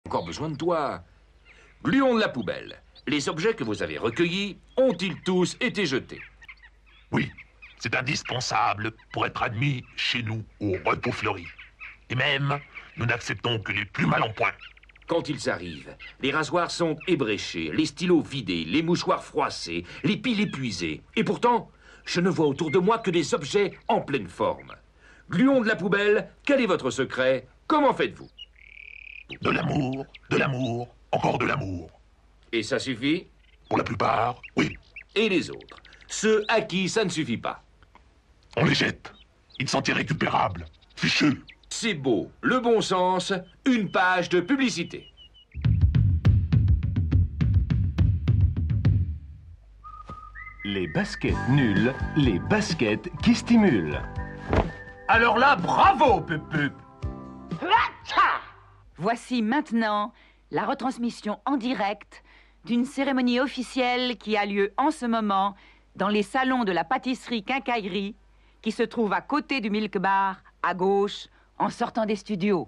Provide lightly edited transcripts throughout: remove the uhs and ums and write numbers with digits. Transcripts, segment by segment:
Encore besoin de toi. Gluon de la poubelle. Les objets que vous avez recueillis ont-ils tous été jetés? Oui, c'est indispensable pour être admis chez nous au Repos Fleuri. Et même, nous n'acceptons que les plus mal en point. Quand ils arrivent, les rasoirs sont ébréchés, les stylos vidés, les mouchoirs froissés, les piles épuisées. Et pourtant, je ne vois autour de moi que des objets en pleine forme. Gluon de la poubelle, quel est votre secret? Comment faites-vous? De l'amour, encore de l'amour. Et ça suffit? Pour la plupart, oui. Et les autres? Ceux à qui ça ne suffit pas? On les jette. Ils sont irrécupérables, fichus. C'est beau, le bon sens, une page de publicité. Les baskets nulles, les baskets qui stimulent. Alors là, bravo, Pup-Pup! Voici maintenant la retransmission en direct d'une cérémonie officielle qui a lieu en ce moment dans les salons de la pâtisserie Quincaillerie qui se trouve à côté du Milk Bar, à gauche, en sortant des studios.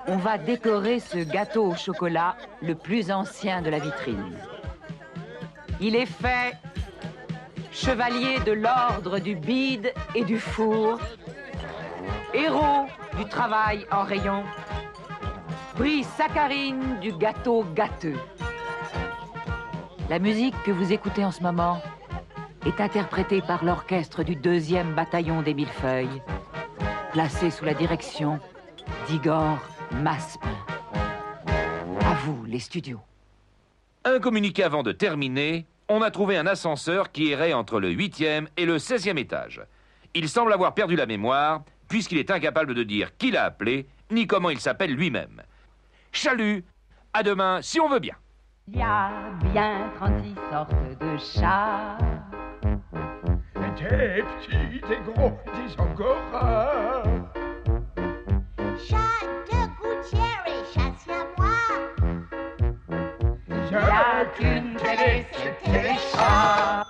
On va décorer ce gâteau au chocolat, le plus ancien de la vitrine. Il est fait chevalier de l'ordre du bide et du four, héros du travail en rayon, prix saccharine du gâteau gâteux. La musique que vous écoutez en ce moment est interprétée par l'orchestre du 2e bataillon des Millefeuilles, placé sous la direction d'Igor Maspin. À vous, les studios. Un communiqué avant de terminer, on a trouvé un ascenseur qui errait entre le 8e et le 16e étage. Il semble avoir perdu la mémoire, puisqu'il est incapable de dire qui l'a appelé, ni comment il s'appelle lui-même. Chalut, à demain si on veut bien. Il y a bien 36 sortes de chats. Des petits, des gros, des angora. Chat de gouttière et chat siamois. Il n'y a qu'une télé, c'est Téléchat.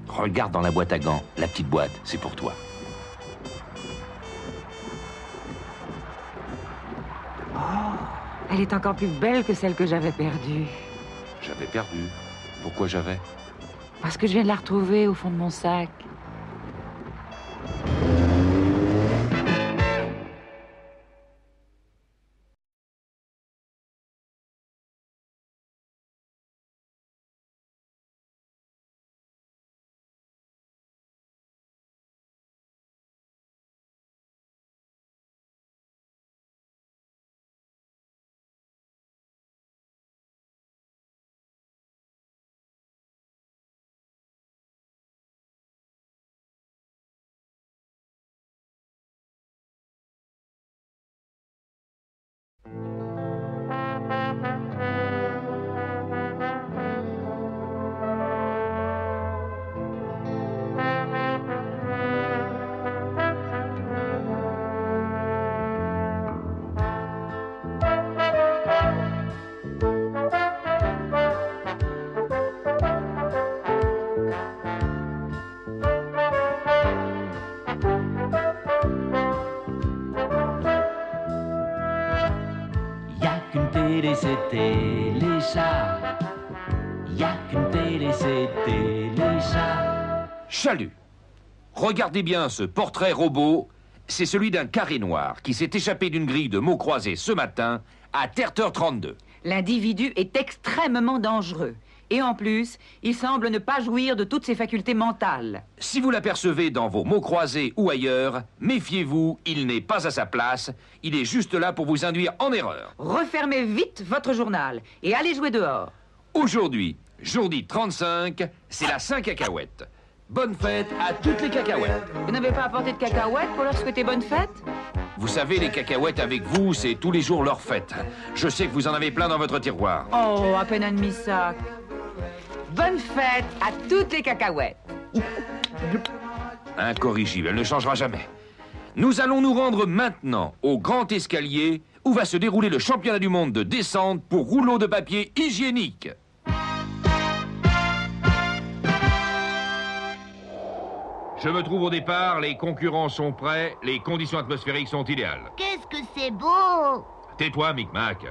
Regarde dans la boîte à gants, la petite boîte, c'est pour toi. Elle est encore plus belle que celle que j'avais perdue. J'avais perdu. Pourquoi j'avais? Parce que je viens de la retrouver au fond de mon sac. C'est Téléchat. Y a qu'une télé, c'est Téléchat. Chalut. Regardez bien ce portrait robot. C'est celui d'un carré noir qui s'est échappé d'une grille de mots croisés ce matin à Terre 32. L'individu est extrêmement dangereux. Et en plus, il semble ne pas jouir de toutes ses facultés mentales. Si vous l'apercevez dans vos mots croisés ou ailleurs, méfiez-vous, il n'est pas à sa place. Il est juste là pour vous induire en erreur. Refermez vite votre journal et allez jouer dehors. Aujourd'hui, journée 35, c'est la Saint-Cacahuète. Bonne fête à toutes les cacahuètes. Vous n'avez pas apporté de cacahuètes pour leur souhaiter bonne fête? Vous savez, les cacahuètes avec vous, c'est tous les jours leur fête. Je sais que vous en avez plein dans votre tiroir. Oh, à peine un demi-sac. Bonne fête à toutes les cacahuètes. Incorrigible, elle ne changera jamais. Nous allons nous rendre maintenant au grand escalier où va se dérouler le championnat du monde de descente pour rouleau de papier hygiénique. Je me trouve au départ, les concurrents sont prêts, les conditions atmosphériques sont idéales. Qu'est-ce que c'est beau! Tais-toi, Micmac.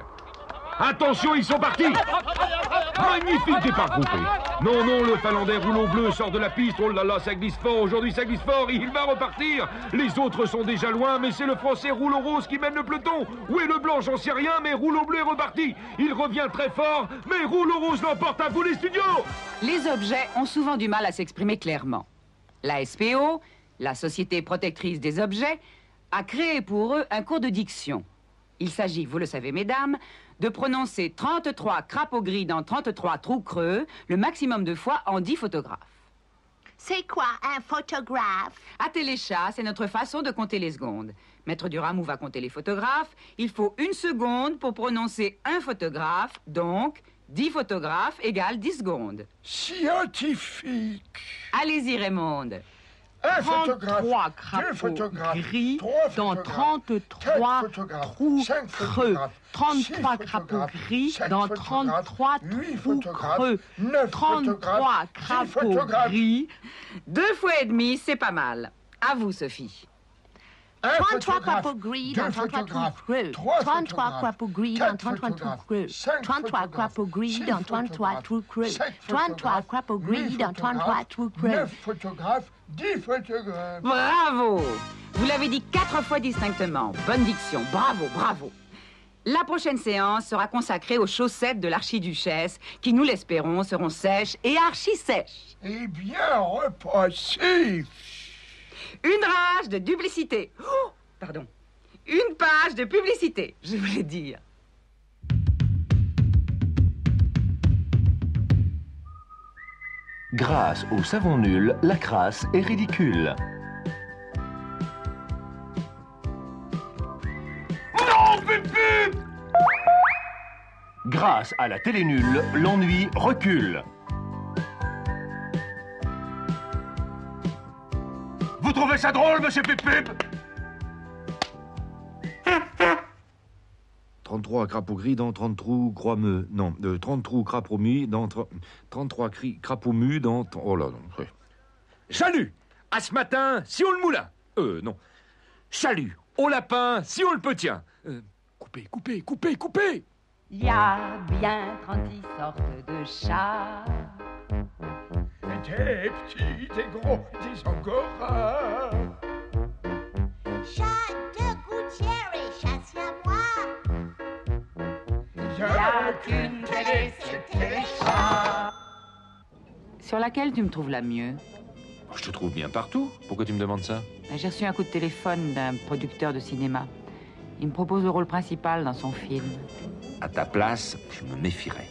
Attention, ils sont partis! Magnifique départ groupé. Non, non, le Finlandais rouleau bleu sort de la piste. Oh là là, ça glisse fort, aujourd'hui ça glisse fort, il va repartir. Les autres sont déjà loin, mais c'est le Français rouleau rose qui mène le peloton. Où est le blanc, j'en sais rien, mais rouleau bleu est reparti. Il revient très fort, mais rouleau rose l'emporte. À vous les studios! Les objets ont souvent du mal à s'exprimer clairement. La SPO, la Société protectrice des objets, a créé pour eux un cours de diction. Il s'agit, vous le savez mesdames, de prononcer 33 crapauds gris dans 33 trous creux, le maximum de fois en 10 photographes. C'est quoi un photographe? À Téléchat, c'est notre façon de compter les secondes. Maître Duramou va compter les photographes. Il faut 1 seconde pour prononcer un photographe, donc 10 photographes égale 10 secondes. Scientifique. Allez-y Raymond. Un 33 photographe, 2 crapauds photographes, gris 3 dans photographes, 33 4 photographes, trous 5 creux. photographes, 33 6 crapauds photographes, gris 7 dans photographes, 33 8 trous photographes, creux. 9 33 photographes, 10 crapauds photographes. gris. 2 fois et demi, c'est pas mal. À vous Sophie. Un 33 photographe, crapauds gris 2 dans 33 trous photographes, creux. 3 33 photographes, crapauds gris 4 dans 33 trous photographes, creux. 5 33 photographes, crapauds gris 6 dans 33 photographes, trous creux. 7 33 photographes, crapauds gris 8 dans 33 photographes, trous creux. 9 photographes, 10 photographes. Bravo! Vous l'avez dit 4 fois distinctement. Bonne diction. Bravo, bravo. La prochaine séance sera consacrée aux chaussettes de l'archiduchesse qui, nous l'espérons, seront sèches et archi-sèches. Et bien repassé. Une rage de duplicité. Oh, pardon. Une page de publicité, je voulais dire. Grâce au savon nul, la crasse est ridicule. Non, Pupu! Grâce à la télé nulle, l'ennui recule. Vous trouvez ça drôle, monsieur Pup-Pup? 33 crapauds gris dans 30 trous croix-meux. Non, 30 trous crapauds mus dans 33 crapauds mus dans... Oh là, non. Ouais. Chalut! À ce matin, si on le moulin. Non. Chalut! Au lapin, si on le peut tient. Coupez. Il y a bien 36 sortes de chats. Des petits, des gros, des angora. Chat de gouttière et chasse-moi. Il y a qu'une télé, c'est Téléchat. Sur laquelle tu me trouves la mieux? Je te trouve bien partout. Pourquoi tu me demandes ça? J'ai reçu un coup de téléphone d'un producteur de cinéma. Il me propose le rôle principal dans son film. À ta place, je me méfierais.